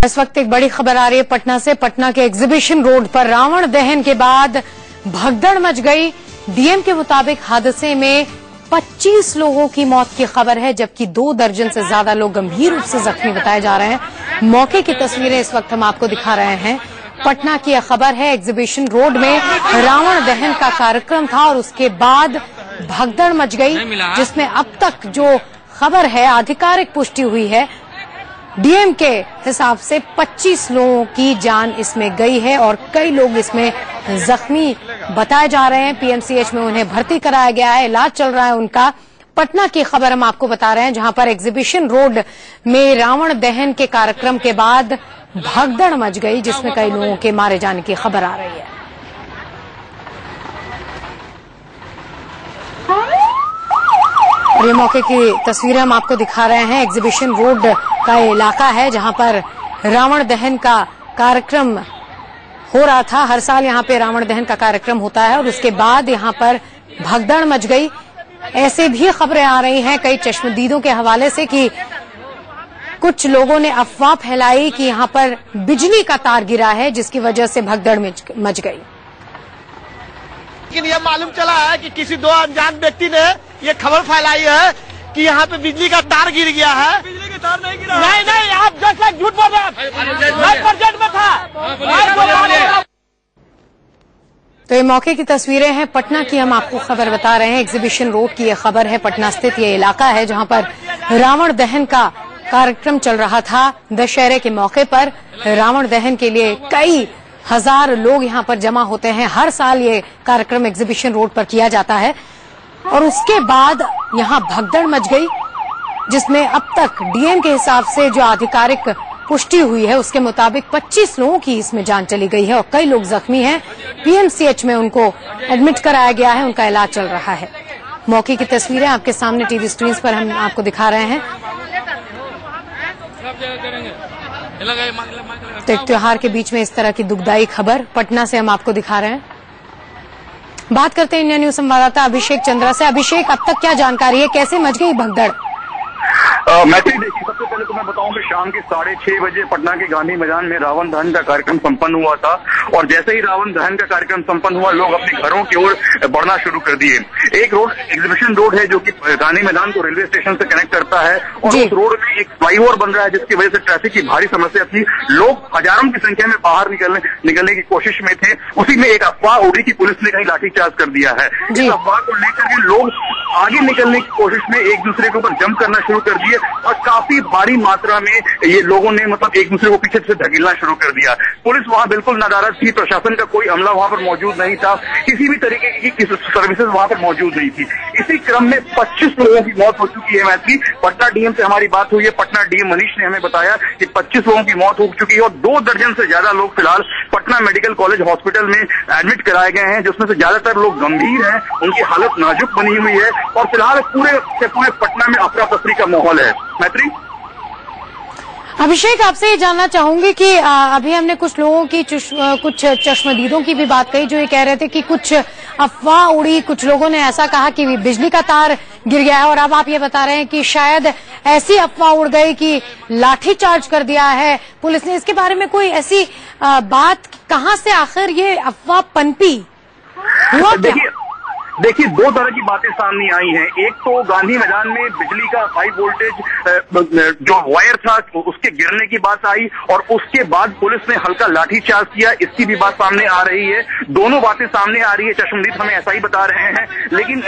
इस वक्त एक बड़ी खबर आ रही है पटना से। पटना के एग्जीबिशन रोड पर रावण दहन के बाद भगदड़ मच गई। डीएम के मुताबिक हादसे में 25 लोगों की मौत की खबर है, जबकि 2 दर्जन से ज्यादा लोग गंभीर रूप से जख्मी बताए जा रहे हैं। मौके की तस्वीरें इस वक्त हम आपको दिखा रहे हैं। पटना की यह खबर है, एग्जीबिशन रोड में रावण दहन का कार्यक्रम था और उसके बाद भगदड़ मच गई, जिसमें अब तक जो खबर है आधिकारिक पुष्टि हुई है, डीएम के हिसाब से 25 लोगों की जान इसमें गई है और कई लोग इसमें जख्मी बताए जा रहे हैं। पीएमसीएच में उन्हें भर्ती कराया गया है, इलाज चल रहा है उनका। पटना की खबर हम आपको बता रहे हैं, जहां पर एग्जीबिशन रोड में रावण दहन के कार्यक्रम के बाद भगदड़ मच गई, जिसमें कई लोगों के मारे जाने की खबर आ रही है। ये मौके की तस्वीरें हम आपको दिखा रहे हैं। एग्जीबिशन रोड का इलाका है जहां पर रावण दहन का कार्यक्रम हो रहा था। हर साल यहां पे रावण दहन का कार्यक्रम होता है और उसके बाद यहां पर भगदड़ मच गई। ऐसे भी खबरें आ रही हैं कई चश्मदीदों के हवाले से कि कुछ लोगों ने अफवाह फैलाई कि यहां पर बिजली का तार गिरा है, जिसकी वजह से भगदड़ मच गई। लेकिन यह मालूम चला है कि किसी 2 अनजान व्यक्ति ने ये खबर फैलाई है कि यहाँ पे बिजली का तार गिर गया है। बिजली का तार नहीं गिरा। नहीं, आप जस्ट झूठ बोल रहे हैं। मैं प्रेजेंट में था। तो ये मौके की तस्वीरें हैं पटना की, हम आपको खबर बता रहे हैं। एग्जीबिशन रोड की ये खबर है। पटना स्थित ये इलाका है जहां पर रावण दहन का कार्यक्रम चल रहा था। दशहरे के मौके पर रावण दहन के लिए कई हजार लोग यहां पर जमा होते हैं। हर साल ये कार्यक्रम एग्जीबिशन रोड पर किया जाता है और उसके बाद यहां भगदड़ मच गई, जिसमें अब तक डीएम के हिसाब से जो आधिकारिक पुष्टि हुई है उसके मुताबिक 25 लोगों की इसमें जान चली गई है और कई लोग जख्मी हैं। पीएमसीएच में उनको एडमिट कराया गया है, उनका इलाज चल रहा है। मौके की तस्वीरें आपके सामने टीवी स्क्रीन पर हम आपको दिखा रहे हैं। तो एक त्योहार के बीच में इस तरह की दुखदायी खबर पटना से हम आपको दिखा रहे हैं। बात करते हैं इंडिया न्यूज संवाददाता अभिषेक चंद्रा से। अभिषेक, अब तक क्या जानकारी है, कैसे मच गई भगदड़? मैत्री, देखिए, सबसे पहले तो मैं बताऊं कि शाम के 6:30 बजे पटना के गांधी मैदान में रावण दहन का कार्यक्रम संपन्न हुआ था और जैसे ही रावण दहन का कार्यक्रम संपन्न हुआ, लोग अपने घरों की ओर बढ़ना शुरू कर दिए। एक रोड एग्जीबिशन रोड है जो कि गांधी मैदान को रेलवे स्टेशन से कनेक्ट करता है और उस रोड में एक फ्लाईओवर बन रहा है, जिसकी वजह से ट्रैफिक की भारी समस्या थी। लोग हजारों की संख्या में बाहर निकलने की कोशिश में थे। उसी में एक अफवाह उड़ी कि पुलिस ने कहीं लाठीचार्ज कर दिया है। इस अफवाह को लेकर के लोग आगे निकलने की कोशिश में एक दूसरे के ऊपर जंप करना शुरू कर दिए और काफी भारी मात्रा में ये लोगों ने एक दूसरे को पीछे से धकेलना शुरू कर दिया। पुलिस वहां बिल्कुल नादारद थी, प्रशासन का कोई अमला वहां पर मौजूद नहीं था, किसी भी तरीके की सर्विसेज वहां पर मौजूद नहीं थी। इसी क्रम में 25 लोगों की मौत हो चुकी है। मैत्री, पटना डीएम से हमारी बात हुई है। पटना डीएम मनीष ने हमें बताया कि 25 लोगों की मौत हो चुकी है और 2 दर्जन से ज्यादा लोग फिलहाल पटना मेडिकल कॉलेज हॉस्पिटल में एडमिट कराए गए हैं, जिसमें से ज्यादातर लोग गंभीर हैं, उनकी हालत नाजुक बनी हुई है और फिलहाल पूरे पटना में अफरा तफरी का माहौल है। मैत्री, अभिषेक, आपसे ये जानना चाहूंगी कि अभी हमने कुछ लोगों की कुछ चश्मदीदों की भी बात कही जो ये कह रहे थे कि कुछ अफवाह उड़ी, कुछ लोगों ने ऐसा कहा कि बिजली का तार गिर गया है और अब आप ये बता रहे हैं कि शायद ऐसी अफवाह उड़ गई कि लाठीचार्ज कर दिया है पुलिस ने। इसके बारे में कोई ऐसी बात कहां से आखिर ये अफवाह पनपी, हुआ क्या? देखिए, 2 तरह की बातें सामने आई हैं। एक तो गांधी मैदान में बिजली का हाई वोल्टेज जो वायर था उसके गिरने की बात आई और उसके बाद पुलिस ने हल्का लाठीचार्ज किया, इसकी भी बात सामने आ रही है। दोनों बातें सामने आ रही है, चश्मदीद हमें ऐसा ही बता रहे हैं। लेकिन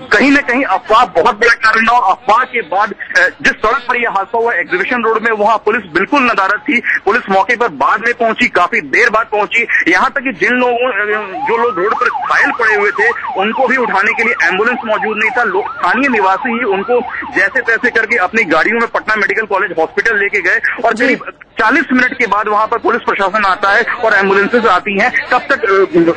कहीं न कहीं अफवाह बहुत बड़ा कारण है और अफवाह के बाद जिस सड़क पर यह हादसा हुआ एग्जीबिशन रोड में, वहां पुलिस बिल्कुल नदारद थी। पुलिस मौके पर बाद में पहुंची, काफी देर बाद पहुंची। यहां तक कि जो लोग रोड पर घायल पड़े हुए थे उनको भी उठाने के लिए एम्बुलेंस मौजूद नहीं था। लोग, स्थानीय निवासी ही उनको जैसे तैसे करके अपनी गाड़ियों में पटना मेडिकल कॉलेज हॉस्पिटल लेके गए और करीब 40 मिनट के बाद वहां पर पुलिस प्रशासन आता है और एम्बुलेंसेज आती हैं। तब तक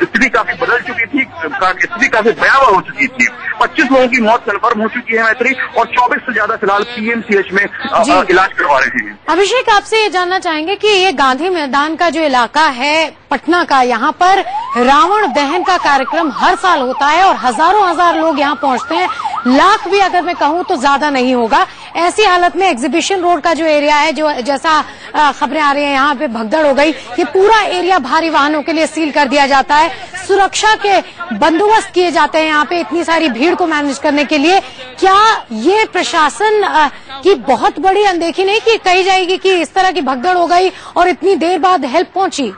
स्थिति काफी बदल चुकी थी, स्थिति काफी भयावह हो चुकी थी। 25 लोगों की मौत कन्फर्म हो चुकी है मैत्री और 24 से ज्यादा फिलहाल पीएमसीएच में इलाज करवा रहे हैं। अभिषेक, आपसे ये जानना चाहेंगे कि ये गांधी मैदान का जो इलाका है पटना का, यहाँ पर रावण दहन का कार्यक्रम हर साल होता है और हजारों लोग यहाँ पहुंचते हैं। लाख भी अगर मैं कहूं तो ज्यादा नहीं होगा। ऐसी हालत में एग्जीबिशन रोड का जो एरिया है, जो जैसा खबरें आ रही हैं यहाँ पे भगदड़ हो गई, ये पूरा एरिया भारी वाहनों के लिए सील कर दिया जाता है। सुरक्षा के बंदोबस्त किए जाते हैं यहाँ पे इतनी सारी भीड़ को मैनेज करने के लिए। क्या ये प्रशासन की बहुत बड़ी अनदेखी नहीं कि कही जाएगी कि इस तरह की भगदड़ हो गई और इतनी देर बाद हेल्प पहुंची?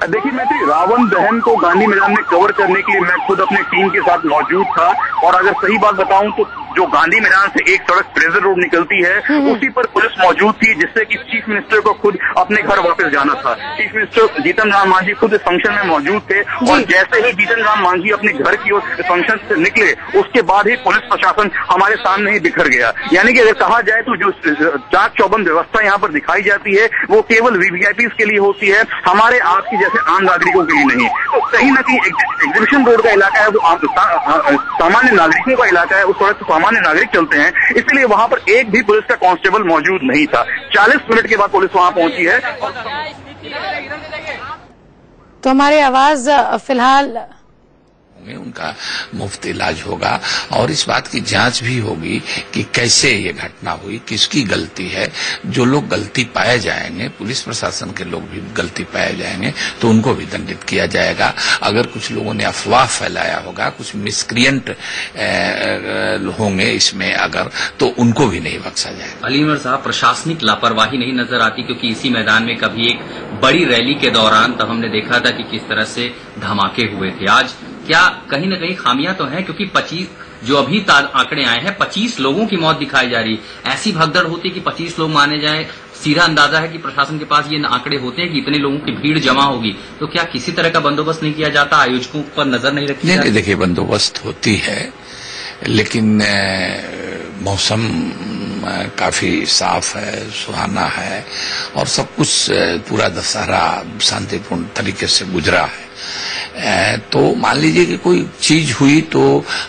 देखिए मैत्री, रावण दहन को गांधी मैदान में कवर करने के लिए मैं खुद अपने टीम के साथ मौजूद था, और अगर सही बात बताऊं तो जो गांधी मैदान से एक सड़क फ्रेजर रोड निकलती है उसी पर पुलिस मौजूद थी, जिससे कि चीफ मिनिस्टर को खुद अपने घर वापस जाना था। चीफ मिनिस्टर जीतन राम मांझी खुद इस फंक्शन में मौजूद थे, और जैसे ही जीतन राम मांझी अपने घर की ओर फंक्शन से निकले उसके बाद ही पुलिस प्रशासन हमारे सामने ही बिखर गया। यानी कि अगर कहा जाए तो जो चाक चौबंद व्यवस्था यहाँ पर दिखाई जाती है वो केवल वीवीआईपी के लिए होती है, हमारे आपकी जैसे आम नागरिकों के लिए नहीं। तो कहीं न कहीं एग्जीबिशन रोड का इलाका है, वो सामान्य नागरिकों का इलाका है, उस सड़क सामान्य नागरिक चलते हैं, इसलिए वहां पर एक भी पुलिस का कांस्टेबल मौजूद नहीं था। 40 मिनट के बाद पुलिस वहां पहुंची है। तो हमारी आवाज फिलहाल उनका मुफ्त इलाज होगा और इस बात की जांच भी होगी कि कैसे ये घटना हुई, किसकी गलती है। जो लोग गलती पाए जाएंगे, पुलिस प्रशासन के लोग भी गलती पाए जाएंगे तो उनको भी दंडित किया जाएगा। अगर कुछ लोगों ने अफवाह फैलाया होगा, कुछ मिसक्रिएंट होंगे इसमें अगर, तो उनको भी नहीं बख्शा जाएगा। अली उमर साहब, प्रशासनिक लापरवाही नहीं नजर आती? क्योंकि इसी मैदान में कभी एक बड़ी रैली के दौरान तब हमने देखा था कि किस तरह से धमाके हुए थे। आज क्या कहीं न कहीं खामियां तो हैं? क्योंकि 25 जो अभी आंकड़े आए हैं, 25 लोगों की मौत दिखाई जा रही। ऐसी भगदड़ होती कि 25 लोग माने जाएं, सीधा अंदाजा है कि प्रशासन के पास ये आंकड़े होते हैं कि इतने लोगों की भीड़ जमा होगी, तो क्या किसी तरह का बंदोबस्त नहीं किया जाता? आयोजकों पर नजर नहीं रखी जाती? देखिए, बंदोबस्त होती है, लेकिन मौसम काफी साफ है, सुहाना है और सब कुछ पूरा दशहरा शांतिपूर्ण तरीके से गुजरा है। तो मान लीजिए कि कोई चीज हुई तो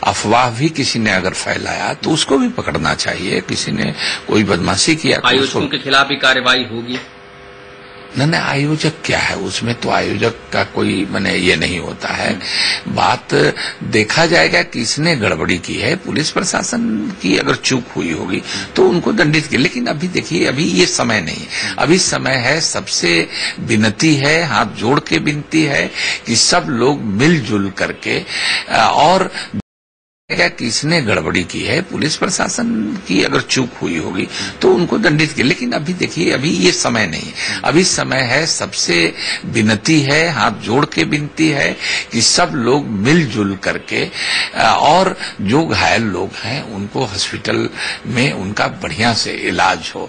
अफवाह भी किसी ने अगर फैलाया तो उसको भी पकड़ना चाहिए। किसी ने कोई बदमाशी किया तो आयोजकों के खिलाफ भी कार्रवाई होगी? नहीं, आयोजक क्या है, उसमें तो आयोजक का कोई ये नहीं होता है। बात देखा जाएगा किसने गड़बड़ी की है। पुलिस प्रशासन की अगर चूक हुई होगी तो उनको दंडित किया, लेकिन अभी देखिए, अभी ये समय नहीं है। अभी समय है, सबसे विनती है, हाथ जोड़ के विनती है कि सब लोग मिलजुल करके और किसने गड़बड़ी की है। पुलिस प्रशासन की अगर चूक हुई होगी तो उनको दंडित किया, लेकिन अभी देखिए, अभी ये समय नहीं है। अभी समय है, सबसे विनती है, हाथ जोड़ के विनती है कि सब लोग मिलजुल करके और जो घायल लोग हैं उनको हॉस्पिटल में उनका बढ़िया से इलाज हो।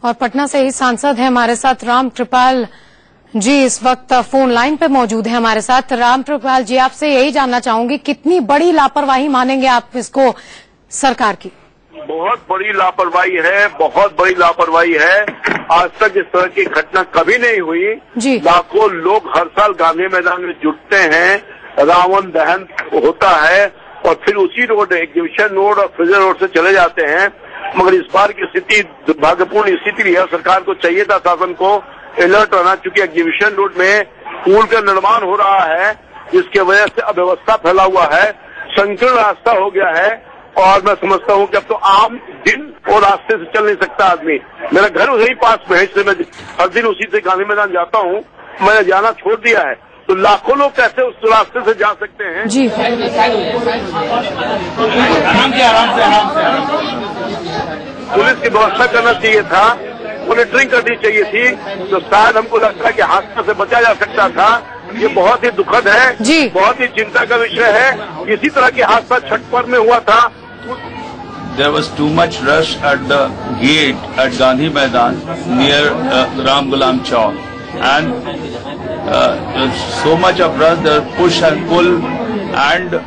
और पटना से ही सांसद है हमारे साथ राम कृपाल जी, इस वक्त फोन लाइन पे मौजूद है हमारे साथ। राम कृपाल जी, आपसे यही जानना चाहूंगी, कितनी बड़ी लापरवाही मानेंगे आप इसको सरकार की? बहुत बड़ी लापरवाही है, बहुत बड़ी लापरवाही है। आज तक इस तरह की घटना कभी नहीं हुई जी। लाखों लोग हर साल गांधी मैदान में जुटते हैं, रावण दहन होता है और फिर उसी रोड, एग्जीबिशन रोड और फ्रेजर रोड से चले जाते हैं। मगर इस बार की स्थिति दुर्भाग्यपूर्ण स्थिति है। सरकार को चाहिए था, शासन को अलर्ट रहना, चूंकि एग्जीबिशन रोड में पुल का निर्माण हो रहा है, जिसके वजह से अव्यवस्था फैला हुआ है, संकीर्ण रास्ता हो गया है और मैं समझता हूं कि अब तो आम दिन और रास्ते से चल नहीं सकता आदमी। मेरा घर वही पास में है, इसलिए मैं हर दिन उसी से गांधी मैदान जाता हूं। मैंने जाना छोड़ दिया है, तो लाखों लोग कैसे उस रास्ते से जा सकते हैं? जी, पुलिस की व्यवस्था करना चाहिए था, मॉनिटरिंग करनी चाहिए थी, तो शायद हमको लगता है कि हादसा से बचा जा सकता था। ये बहुत ही दुखद है जी, बहुत ही चिंता का विषय है। इसी तरह की हादसा छठ पर्व में हुआ था। There was too much rush at the gate at Gandhi Maidan near Ram Gulam Chowk, and so much of rush, there was push and pull, and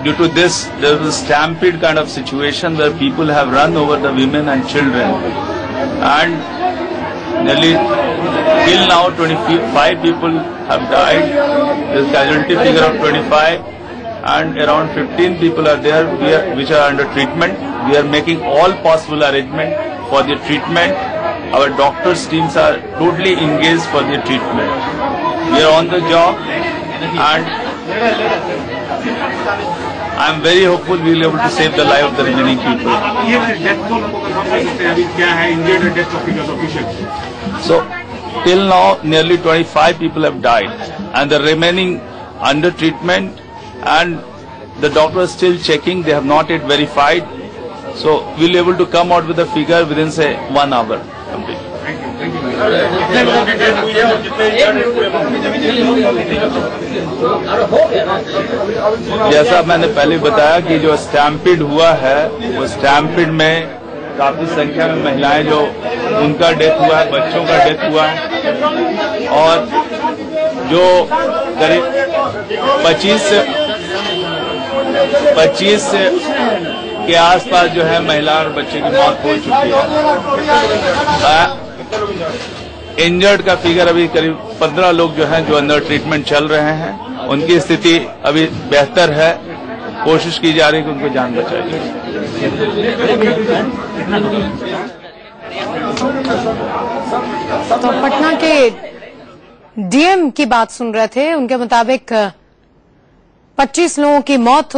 due to this, there was a stampede kind of situation where people have run over the women and children, and nearly till now 25 people have died. There is casualty figure of 25. And around 15 people are there which are under treatment. We are making all possible arrangement for the treatment. Our doctors' teams are totally engaged for the treatment. We are on the job and I am very hopeful we will be able to save the life of the remaining people. ये death को confirm कर सकते हैं अभी क्या है injured death official? So till now nearly 25 people have died and the remaining under treatment, and the doctor is still checking. They have not yet verified. So we will be able to come out with a figure within say 1 hour completely. जैसा मैंने पहले बताया कि जो स्टैम्पिड हुआ है वो स्टैम्पिड में काफी संख्या में महिलाएं जो उनका डेथ हुआ है, बच्चों का डेथ हुआ है, और जो करीब 25 के आसपास जो है महिला और बच्चे की मौत हो चुकी है। इंजर्ड का फिगर अभी करीब 15 लोग जो हैं जो अंडर ट्रीटमेंट चल रहे हैं, उनकी स्थिति अभी बेहतर है। कोशिश की जा रही है कि उनको जान बचाई जाए। तो पटना के डीएम की बात सुन रहे थे, उनके मुताबिक 25 लोगों की मौत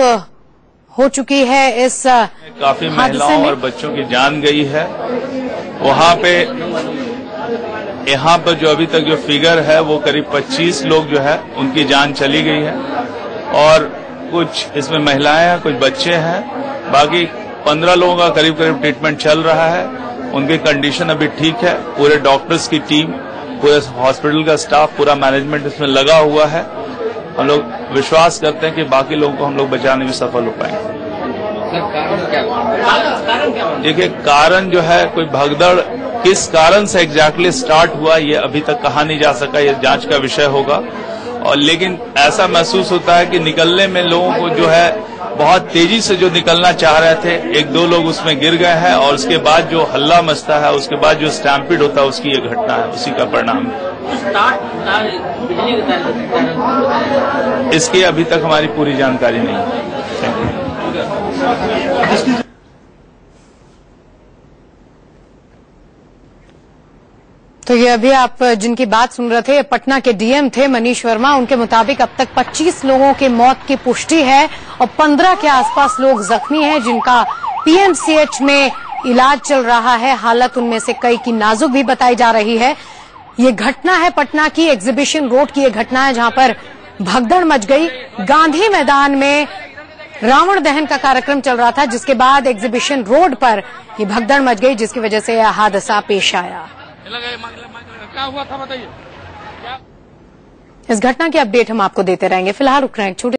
हो चुकी है इस काफी महिलाओं और बच्चों की जान गई है। वहां पे यहाँ पर जो अभी तक जो फिगर है वो करीब 25 लोग जो है उनकी जान चली गई है, और कुछ इसमें महिलाएं हैं, कुछ बच्चे हैं। बाकी 15 लोगों का करीब ट्रीटमेंट चल रहा है। उनकी कंडीशन अभी ठीक है। पूरे डॉक्टर्स की टीम, पूरे हॉस्पिटल का स्टाफ, पूरा मैनेजमेंट इसमें लगा हुआ है। हम लोग विश्वास करते हैं कि बाकी लोगों को हम लोग बचाने में सफल हो पाएंगे। देखिए, कारण जो है कोई भगदड़ किस कारण से एग्जैक्टली स्टार्ट हुआ ये अभी तक कहा नहीं जा सका, ये जांच का विषय होगा। और लेकिन ऐसा महसूस होता है कि निकलने में लोगों को जो है बहुत तेजी से जो निकलना चाह रहे थे, 1-2 लोग उसमें गिर गए हैं, और उसके बाद जो हल्ला मचता है, उसके बाद जो स्टैम्पिड होता है, उसकी ये घटना है, उसी का परिणाम है। इसकी अभी तक हमारी पूरी जानकारी नहीं है। तो ये अभी आप जिनकी बात सुन रहे थे, पटना के डीएम थे मनीष वर्मा। उनके मुताबिक अब तक 25 लोगों की मौत की पुष्टि है और 15 के आसपास लोग जख्मी हैं, जिनका पीएमसीएच में इलाज चल रहा है। हालत उनमें से कई की नाजुक भी बताई जा रही है। ये घटना है पटना की एग्जीबिशन रोड की, ये घटना है जहां पर भगदड़ मच गई। गांधी मैदान में रावण दहन का कार्यक्रम चल रहा था, जिसके बाद एग्जीबिशन रोड पर ये भगदड़ मच गई, जिसकी वजह से यह हादसा पेश आया। क्या हुआ था बताइए। इस घटना की अपडेट हम आपको देते रहेंगे। फिलहाल रुक रहे हैं छोटे